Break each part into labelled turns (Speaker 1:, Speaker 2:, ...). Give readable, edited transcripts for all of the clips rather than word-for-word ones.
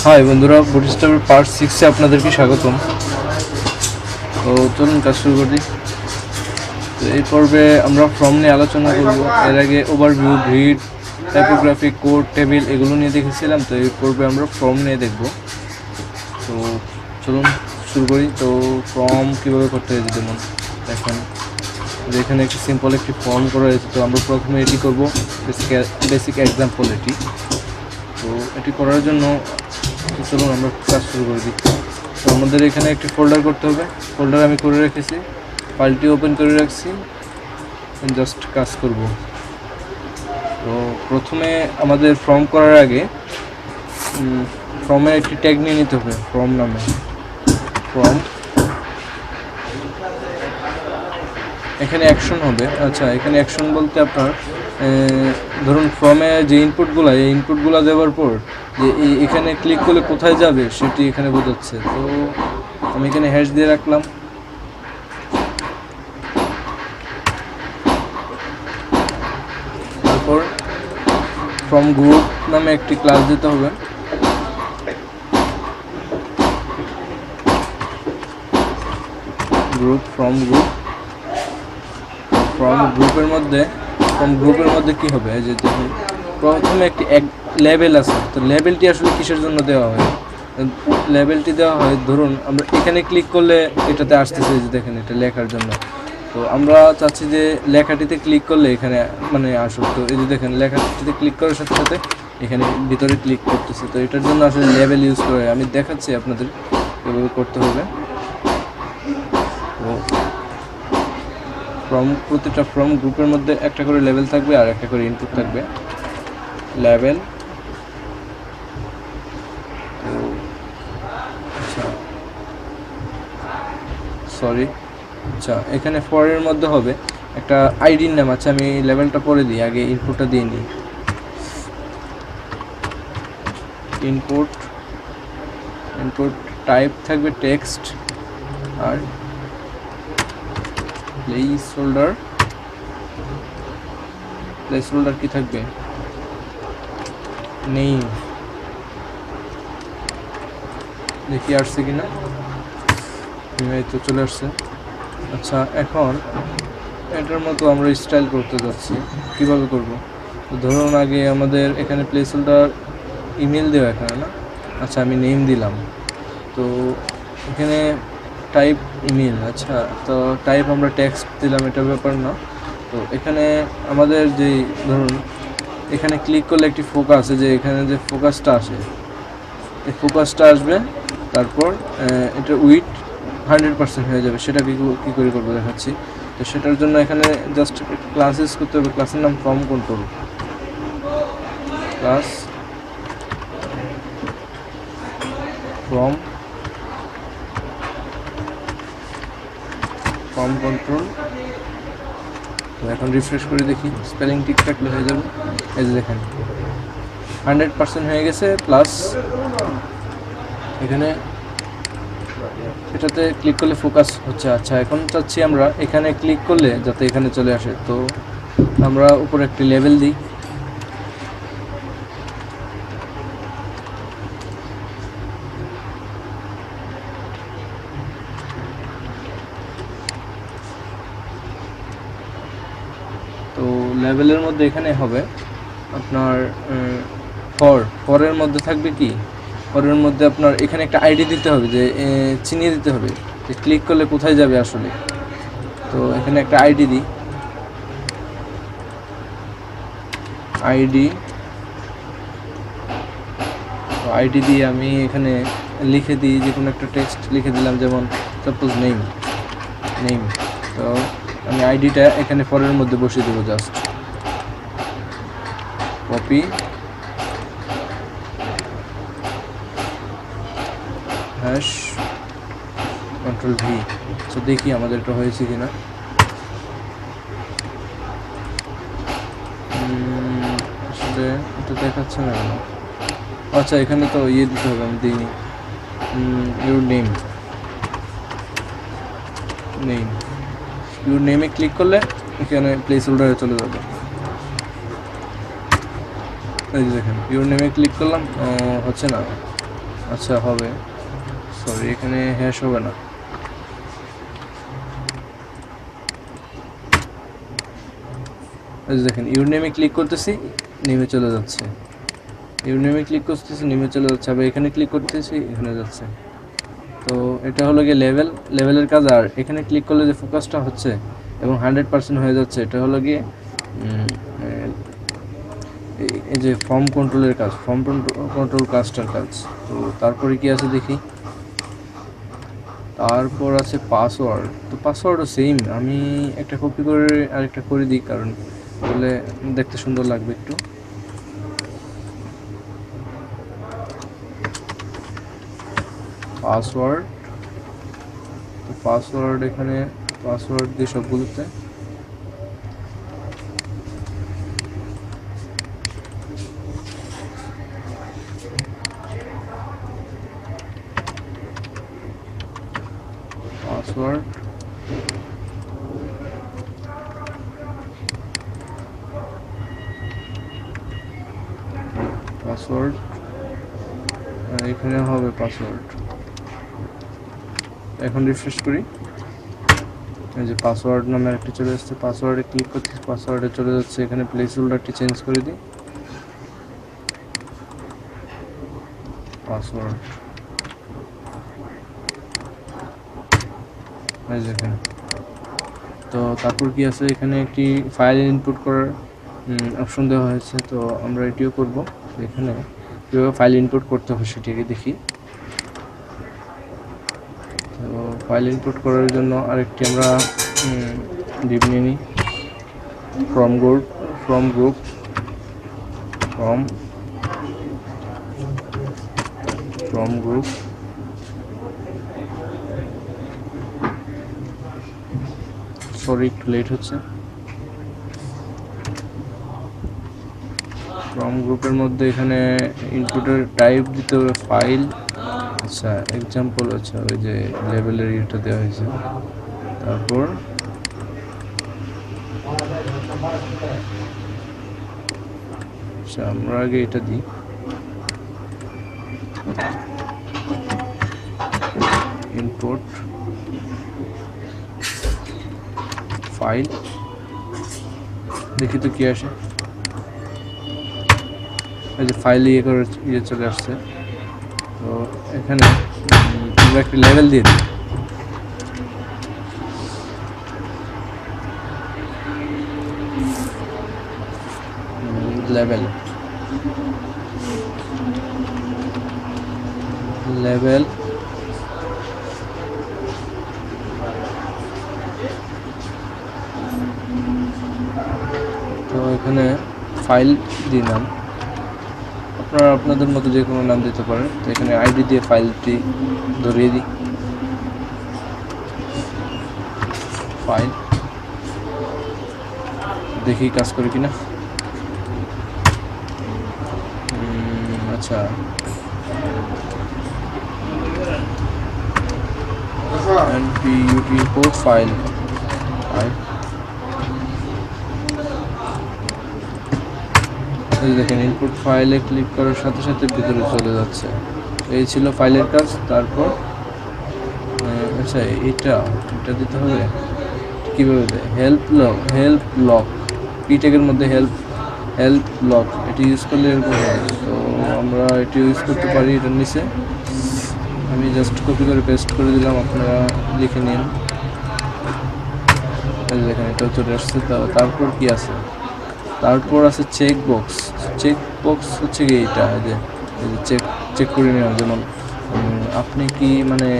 Speaker 1: High বন্ধুরা, বুটস্ট্র্যাপের part 6-এ আপনাদেরকে স্বাগতম। তো চলুন কাজ শুরু করি। তো এই পর্বে আমরা ফর্ম নিয়ে আলোচনা করব। এর আগে overview, grid, typography, code, table এগুলো নিয়ে দেখেছিলাম। তো এই পর্বে আমরা ফর্ম নিয়ে দেখব। তো চলুন শুরু করি। তো ফর্ম কীভাবে করতে হয় যেমন দেখেন, এখানে একটি সিম্পল একটি ফর্ম করা হয়েছে। তো আমরা প্রথমে এটি করব, বেসিক এক্সাম্পল এটি। তো এটি করার জন্য চলুন আমরা কাজ শুরু করে দিই। তো আমাদের এখানে একটি ফোল্ডার করতে হবে। ফোল্ডার আমি করে রেখেছি, ফাইলটি ওপেন করে রাখছি, জাস্ট কাজ করব। তো প্রথমে আমাদের ফর্ম করার আগে ফর্মের একটি ট্যাগ নিয়ে নিতে হবে, ফর্ম নামে। ফর্ম এখানে অ্যাকশন হবে। আচ্ছা, এখানে অ্যাকশন বলতে আপনার ধরুন ফর্মে যে ইনপুটগুলো, এই ইনপুটগুলো দেওয়ার পর যে এখানে ক্লিক করলে কোথায় যাবে সেটি এখানে বোঝাচ্ছে। তো আমি এখানে হ্যাশ দিয়ে রাখলাম। তারপর ফর্ম গ্রুপ নামে একটি ক্লাস দিতে হবে। গ্রুপ, ফর্ম গ্রুপের মধ্যে কি হবে, যে দেখুন প্রথমে একটি লেবেল আছে। তো লেবেলটি আসলে কিসের জন্য দেওয়া হয়? লেবেলটি দেওয়া হয়, ধরুন আমরা এখানে ক্লিক করলে এটাতে আসতেছে, যে দেখেন এটা লেখার জন্য। তো আমরা চাচ্ছি যে লেখাটিতে ক্লিক করলে এখানে মানে আসুক। তো এই যে দেখেন লেখাটিতে ক্লিক করার সাথে সাথে এখানে ভিতরে ক্লিক করতেছে। তো এটার জন্য আসলে লেবেল ইউজ করে, আমি দেখাচ্ছি আপনাদের এভাবে করতে হবে। তো প্রতিটা ফর্ম গ্রুপের মধ্যে একটা করে লেভেল থাকবে আর একটা করে ইনপুট থাকবে। লেভেল, আচ্ছা এখানে ফরের মধ্যে হবে একটা আইডির নাম। আচ্ছা আমি লেভেলটা পরে দিই, আগে ইনপুটটা দিয়ে নিই। ইনপুট টাইপ থাকবে টেক্সট, আর প্লেস হোল্ডার কি থাকবে? নেই, দেখি আসছে কিনা। এই তো চলে আসছে। আচ্ছা এখন এটার মতো আমরা স্টাইল করতে যাচ্ছি, কিভাবে করব? তো ধরুন আগে আমাদের এখানে প্লেস হোল্ডার ইমেল দেওয়া এখানে না। আচ্ছা আমি নেম দিলাম। তো এখানে টাইপ ইমেল। আচ্ছা তো টাইপ আমরা টেক্সট দিলাম, এটা ব্যাপার না। তো এখানে আমাদের যে ধরুন এখানে ক্লিক করলে একটি ফোকাস আছে, যে এখানে যে ফোকাসটা আসে, এই ফোকাসটা আসবে। তারপর এটা উইথ 100% হয়ে যাবে। সেটা কী করে করবো দেখাচ্ছি। তো সেটার জন্য এখানে জাস্ট ক্লাস ইউজ করতে হবে। ক্লাসের নাম form control. Class form control. তো এখন রিফ্রেশ করে দেখি, স্পেলিং ঠিক থাকলে হয়ে যাবে। এই যে দেখেন 100% হয়ে গেছে। প্লাস এখানে এটাতে ক্লিক করলে ফোকাস হচ্ছে। আচ্ছা এখন চাচ্ছি আমরা এখানে ক্লিক করলে যাতে এখানে চলে আসে। তো আমরা উপরে একটি লেভেল দিই। তো লেভেলের মধ্যে এখানে হবে আপনার ফরের মধ্যে থাকবে কি, ফরের মধ্যে আপনার এখানে একটা আইডি দিতে হবে, যে চিনিয়ে দিতে হবে যে ক্লিক করলে কোথায় যাবে আসলে। তো এখানে একটা আইডি দিই, আইডি দিয়ে আমি এখানে লিখে দিই, যে কোনো একটা টেক্সট লিখে দিলাম, যেমন সাপোজ নেম। তো আমি আইডিটা এখানে ফরের মধ্যে বসিয়ে দেবো। Just copy, hash control V. তো দেখি আমাদের এটা হয়েছে কিনা। আসলে এটা দেখাচ্ছে না কেন? আচ্ছা এখানে তো দিতে হবে, আমি দিইনি। ইউর নেমে ক্লিক করলে এখানে প্লেস হোল্ডারে চলে যাবে। এই যে দেখেন ইউর নেমে ক্লিক করলাম, হচ্ছে না। আচ্ছা হবে, সরি এখানে হ্যাশ হবে না। দেখেন ইউরনেমে ক্লিক করতেছি, নেমে চলে যাচ্ছে। ইউরনেমে ক্লিক করতেছি, নেমে চলে যাচ্ছে। আবার এখানে ক্লিক করতেছি, এখানে যাচ্ছে। তো এটা হলো গিয়ে লেভেলের কাজ। আর এখানে ক্লিক করলে যে ফোকাসটা হচ্ছে এবং 100% হয়ে যাচ্ছে, এটা হলো গিয়ে এই যে ফর্ম কন্ট্রোলের কাজ, ফর্ম কন্ট্রোল কাজটার কাজ। তো তারপরে কি আছে দেখি। তারপর আছে পাসওয়ার্ড। তো পাসওয়ার্ডও সেম, আমি একটা কপি করে আরেকটা করে দিই, কারণ তাহলে দেখতে সুন্দর লাগবে একটু। পাসওয়ার্ড, তো পাসওয়ার্ড এখানে পাসওয়ার্ড দিয়ে সবগুলোতে। পাসওয়ার্ড, পাসওয়ার্ড, এখানে হবে পাসওয়ার্ড। এখন রিফ্রেশ করি, এই যে পাসওয়ার্ড নামে একটা চলে আসছে। পাসওয়ার্ডে ক্লিক করছি, পাসওয়ার্ডে চলে যাচ্ছে। এখানে প্লেস হোল্ডারটি চেঞ্জ করে দিই, পাসওয়ার্ড। এই যে এখানে। তো তারপর কি আছে, এখানে একটি ফাইল ইনপুট করার অপশন দেওয়া হয়েছে। তো আমরা এটিও করব। এখানে কীভাবে ফাইল ইনপুট করতে হবে সেটিকে দেখি। তো ফাইল ইনপুট করার জন্য আরেকটি আমরা ডিপ নিয়ে নিই, from group, from group. Sorry একটু লেট হচ্ছে। ফ্রম গ্রুপের মধ্যে এখানে ইনপুটের টাইপ দিতে হবে ফাইল। আচ্ছা এক্সাম্পল, আচ্ছা ওই যে লেভেলের ইয়েটা দেওয়া হয়েছে। তারপর আচ্ছা আমরা আগে এটা দিই, ইনপুট ফাইল, দেখি তো কি আসে। এই যে ফাইল ইয়ে চলে আসছে। তো এখানে আমরা একটা লেভেল দিয়ে দিই, লেভেল তো এখানে ফাইল দিলাম, আপনারা আপনাদের মতো যে কোনো নাম দিতে পারেন। তো এখানে আইডি দিয়ে ফাইলটি ধরিয়ে দিই, ফাইল। দেখি কাজ করে কিনা। আচ্ছা nput import ফাইল, দেখেন ইনপুট ফাইলে ক্লিক করার সাথে সাথে ভিতরে চলে যাচ্ছে। এই ছিল ফাইলের কাজ। তারপর আচ্ছা এটা দিতে হবে কীভাবে দেয়, হেল্প লক পি ট্যাগের মধ্যে হেল্প লক, এটি ইউজ করলে এরকম হয়। তো আমরা এটি ইউজ করতে পারি। এটার নিচে আমি জাস্ট কপি করে পেস্ট করে দিলাম, আপনারা লিখে নিন। দেখেন এটাও চলে আসছে। তারপর কি আছে, তারপর আছে চেক বক্স হচ্ছে কি এইটা, যে চেক করে নেওয়া। যেমন আপনি কি মানে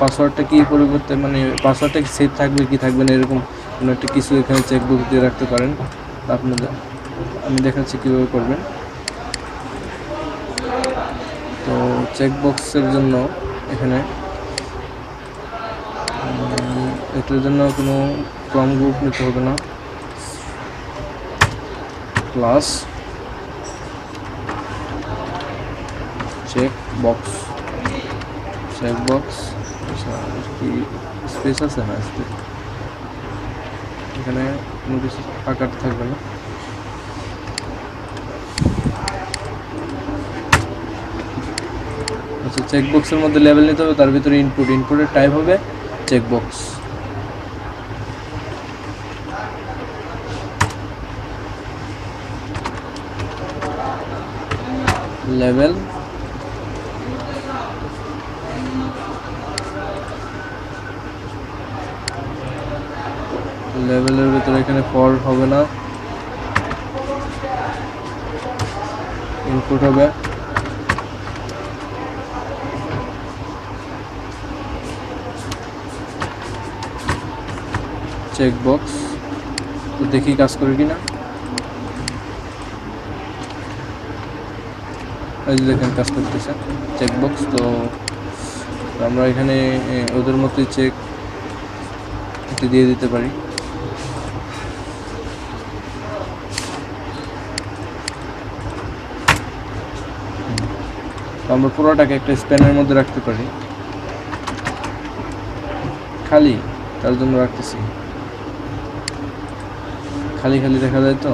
Speaker 1: পাসওয়ার্ডটা কি পরিবর্তে, মানে পাসওয়ার্ডটা কি সেভ থাকবে কি থাকবে না, এরকম কোনো একটা কিছু এখানে চেকবক্স দিয়ে রাখতে পারেন। আপনাদের আমি দেখাচ্ছি কীভাবে করবেন। তো চেকবক্সের জন্য এখানে এটার জন্য কোনো ফ্রম গ্রুপ নিতে হবে না, ক্লাস চেকবক্স কি স্পেস আছে না, এখানে কোনো কিছু আকার থাকবে না। আচ্ছা, চেকবক্সের মধ্যে লেভেল নিতে হবে, তার ভিতরে ইনপুটের টাইপ হবে চেকবক্স। লেভেল লেভেলের ভিতরে এখানে ফর হবে না, ইনপুট হবে চেকবক্স। তো দেখি কাজ করে কিনা। এই যে দেখেন কাজ করতেছে চেকবক্স। তো আমরা এখানে ওদের মতোই চেক দিয়ে দিতে পারি। তো আমরা পুরোটাকে একটা স্প্যানের মধ্যে রাখতে পারি, খালি তার জন্য রাখতেছি। খালি খালি দেখা যায় তো,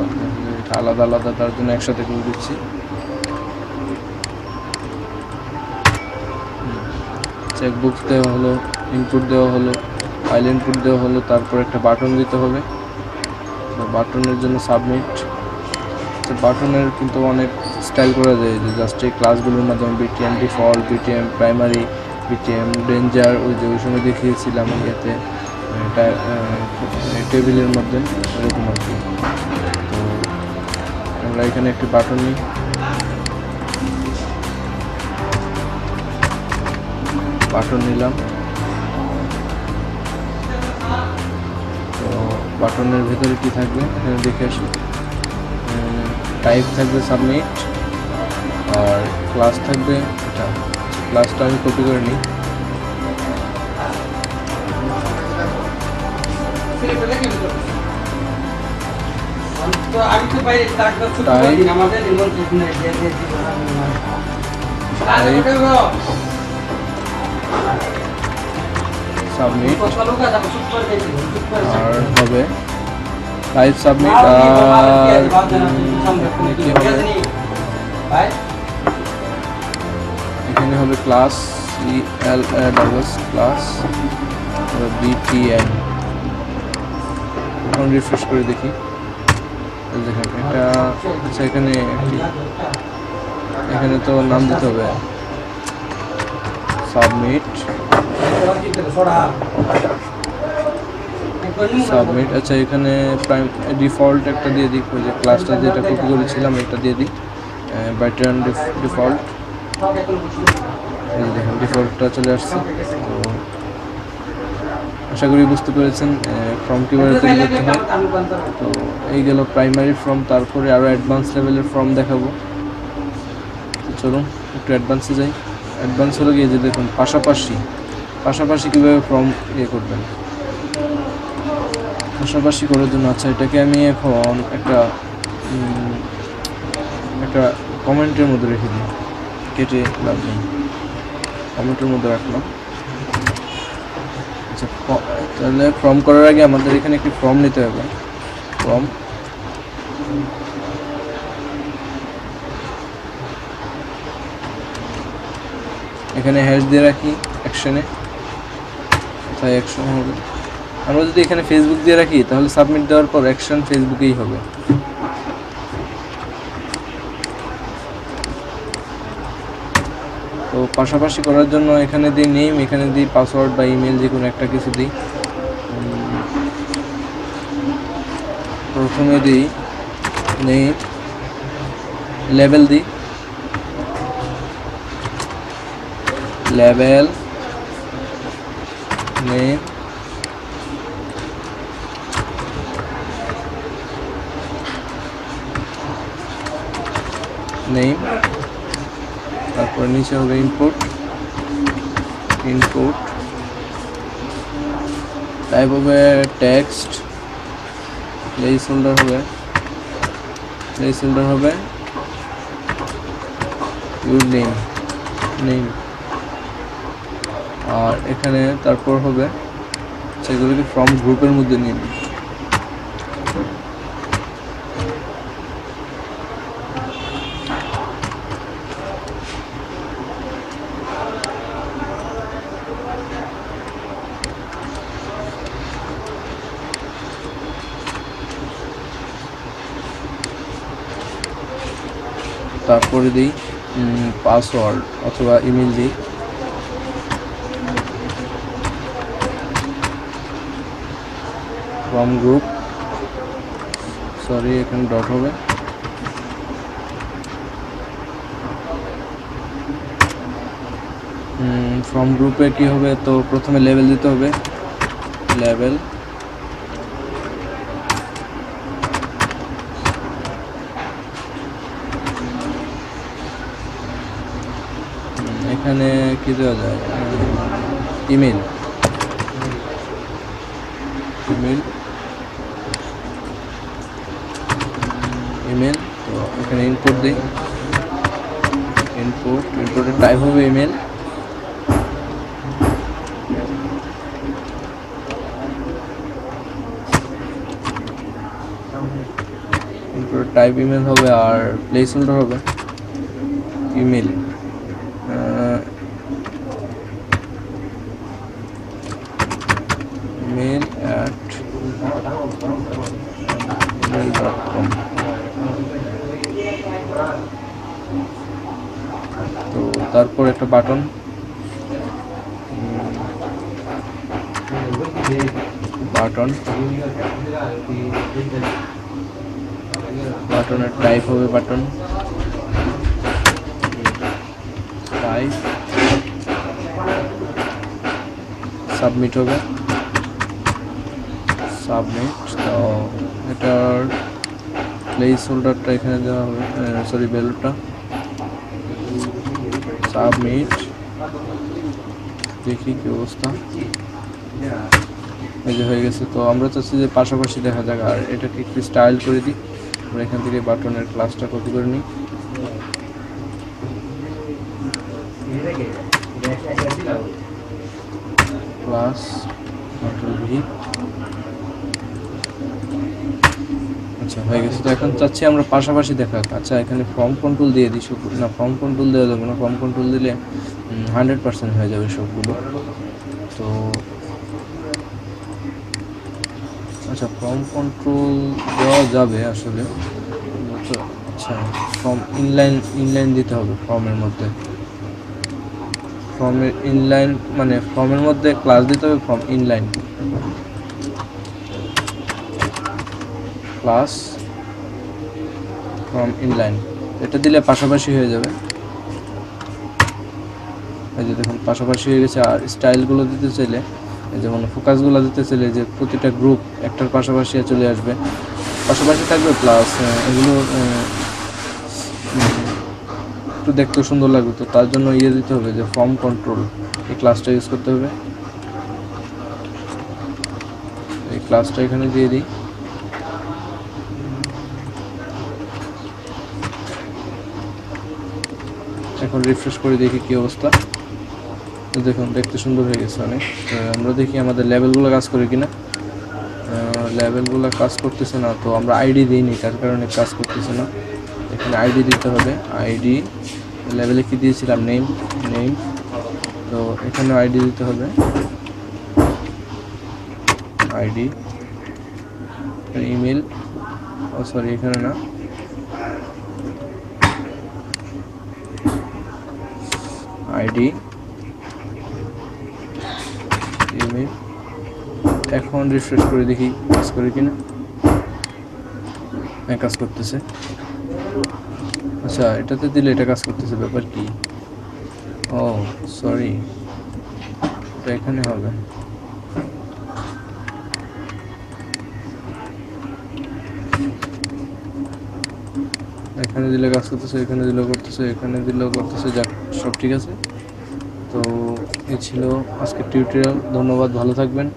Speaker 1: আলাদা আলাদা, তার জন্য একসাথে করে দিচ্ছি। চেকবক্স দেওয়া হলো, ইনপুট দেওয়া হলো, ফাইল ইনপুট দেওয়া হলো, তারপর একটা বাটন দিতে হবে। বাটনের জন্য সাবমিট। বাটনের কিন্তু অনেক স্টাইল করা যায়, যে জাস্ট এই ক্লাসগুলোর মাধ্যমে BTM default, BTM primary, BTM danger, ওই সময় দেখিয়েছিলাম ইয়েতে টেবিলের মধ্যে, এরকম আর কি। তো আমরা এখানে একটি বাটন নিই, বাটন নিলাম। তো বাটনের ভেতরে কি থাকবে এখানে দেখে আসি। টাইপ থাকবে সাবমিট, আর ক্লাস থাকবে এটা। ক্লাসটা আমি কপি করে নিই। সাবমিট আর হবে টাইপ সাবমিট। আর কি হবে, এখানে হবে ক্লাস ক্লাস বিটিএম। এখন রিফ্রেশ করে দেখি, দেখেন এটা। আচ্ছা, এখানে তো নাম দিতে হবে সাবমিট। আচ্ছা, এখানে ডিফল্ট একটা দিয়ে দিই, ওই যে ক্লাসটা যেটা কপি করেছিলাম এটা দিয়ে দিই, বাইটার্ন ডিফল্ট। এই যে দেখেন ডিফল্টটা চলে আসছে। তো আশা করি বুঝতে পেরেছেন ফর্ম কীভাবে তৈরি করতে হয়। তো এই গেল প্রাইমারি ফর্ম। তারপরে আরও অ্যাডভান্স লেভেলের ফর্ম দেখাবো। তো চলুন একটু অ্যাডভান্সে যাই। অ্যাডভান্স হলো গিয়ে যে দেখুন পাশাপাশি কীভাবে ফর্ম করবেন। পাশাপাশি করার জন্য, আচ্ছা, এটাকে আমি এখন একটা কমেন্টের মধ্যে রেখে দিই, কেটে রাখলাম, কমেন্টের মধ্যে রাখলাম। আচ্ছা, তাহলে ফর্ম করার আগে আমাদের এখানে একটি ফর্ম নিতে হবে। ফর্ম এখানে হ্যাশ দিয়ে রাখি অ্যাকশনে, কোথায় অ্যাকশন হবে। আমরা যদি এখানে ফেসবুক দিয়ে রাখি তাহলে সাবমিট দেওয়ার পর অ্যাকশন ফেসবুকেই হবে। তো পাশাপাশি করার জন্য এখানে দিই নেম, এখানে দিই পাসওয়ার্ড বা ইমেল, যে কোনো একটা কিছু দিই। প্রথমে দিই নেম, লেভেল দিই, লেভেল নেম, তারপর নিচে হবে ইনপুট, টাইপ হবে টেক্সট, প্লেস হোল্ডার হবে ইউর নেম। আর এখানে তারপর হবে সেগুলোকে ফ্রম গ্রুপের মধ্যে নিয়ে নিই। তারপরে দিই পাসওয়ার্ড অথবা ইমেল দিই। ফ্রম গ্রুপ, সরি এখানে ডট হবে। ফ্রম গ্রুপে কি হবে, তো প্রথমে লেভেল দিতে হবে, লেভেল এখানে কি দেওয়া যায়, ইমেল, ইমেল ইমেল তো এখানে ইনপুট দিই, ইনপুটের টাইপ হবে ইমেল, ইনপুটের টাইপ ইমেল হবে, আর প্লেস হোল্ডার হবে ইমেল, mail@gmail.com। তো তারপর একটা বাটন, বাটনের টাইপ হবে বাটন টাইপ, সাবমিট হবে, সাবমিট। তো এটার প্লেস হোল্ডারটা এখানে দেওয়া হবে, সরি ভ্যালুটা, সাবমিট। দেখি কি অবস্থা, এই যে হয়ে গেছে। তো আমরা চাচ্ছি যে পাশাপাশি দেখা যাক, আর এটাকে একটু স্টাইল করে দিই। আমরা এখান থেকে বাটনের ক্লাসটা কপি করে নিই, ক্লাস কন্ট্রোল ভি। আচ্ছা হয়ে গেছে। তো এখন চাচ্ছি আমরা পাশাপাশি দেখাক। আচ্ছা এখানে ফর্ম কন্ট্রোল দিয়ে দিই সব না, ফর্ম কন্ট্রোল দেওয়া যাবে না, ফর্ম কন্ট্রোল দিলে 100% হয়ে যাবে সবগুলো। তো আচ্ছা ফর্ম কন্ট্রোল দেওয়া যাবে আসলে, আচ্ছা ফর্ম ইনলাইন দিতে হবে ফর্মের মধ্যে, ফর্মের ইনলাইন মানে ফর্মের মধ্যে ক্লাস দিতে হবে, form inline class form inline, এটা দিলে পাশাপাশি হয়ে যাবে। এই যে দেখুন পাশাপাশি হয়ে গেছে। আর স্টাইলগুলো দিতে চাইলে, যেমন ফোকাসগুলো দিতে চাইলে যে প্রতিটা গ্রুপ একটার পাশাপাশি চলে আসবে, পাশাপাশি থাকবে, প্লাস এগুলো একটু দেখতে সুন্দর লাগবে। তো তার জন্য ইয়ে দিতে হবে যে ফর্ম কন্ট্রোল, এই ক্লাসটা ইউজ করতে হবে। এই ক্লাসটা এখানে দিয়ে দিই। এখন রিফ্রেশ করে দেখি কি অবস্থা। তো দেখুন দেখতে সুন্দর হয়ে গেছে অনেক। আমরা দেখি আমাদের লেভেলগুলো কাজ করে কিনা। লেভেলগুলো কাজ করতেছে না, তো আমরা আইডি দিইনি, তার কারণে কাজ করতেছে না। এখানে আইডি দিতে হবে, আইডি লেভেলে কি দিয়েছিলাম, নেম, তো এখানে আইডি দিতে হবে, আইডি, ইমেল, ও সরি এখানে না, আইডি, ইমেল। এখন রিফ্রেশ করে দেখি কাজ করে কিনা। হ্যাঁ কাজ করতেছে। আচ্ছা এটাতে দিলে এটা কাজ করতেছে, ব্যাপার কি? ও সরি, এটা এখানে হবে। এখানে দিলে কাজ করতেছে, এখানে দিলেও করতেছে, এখানে দিলেও করতেছে, যাক সব ঠিক আছে। তো এই ছিল আজকের টিউটোরিয়াল। ধন্যবাদ, ভালো থাকবেন।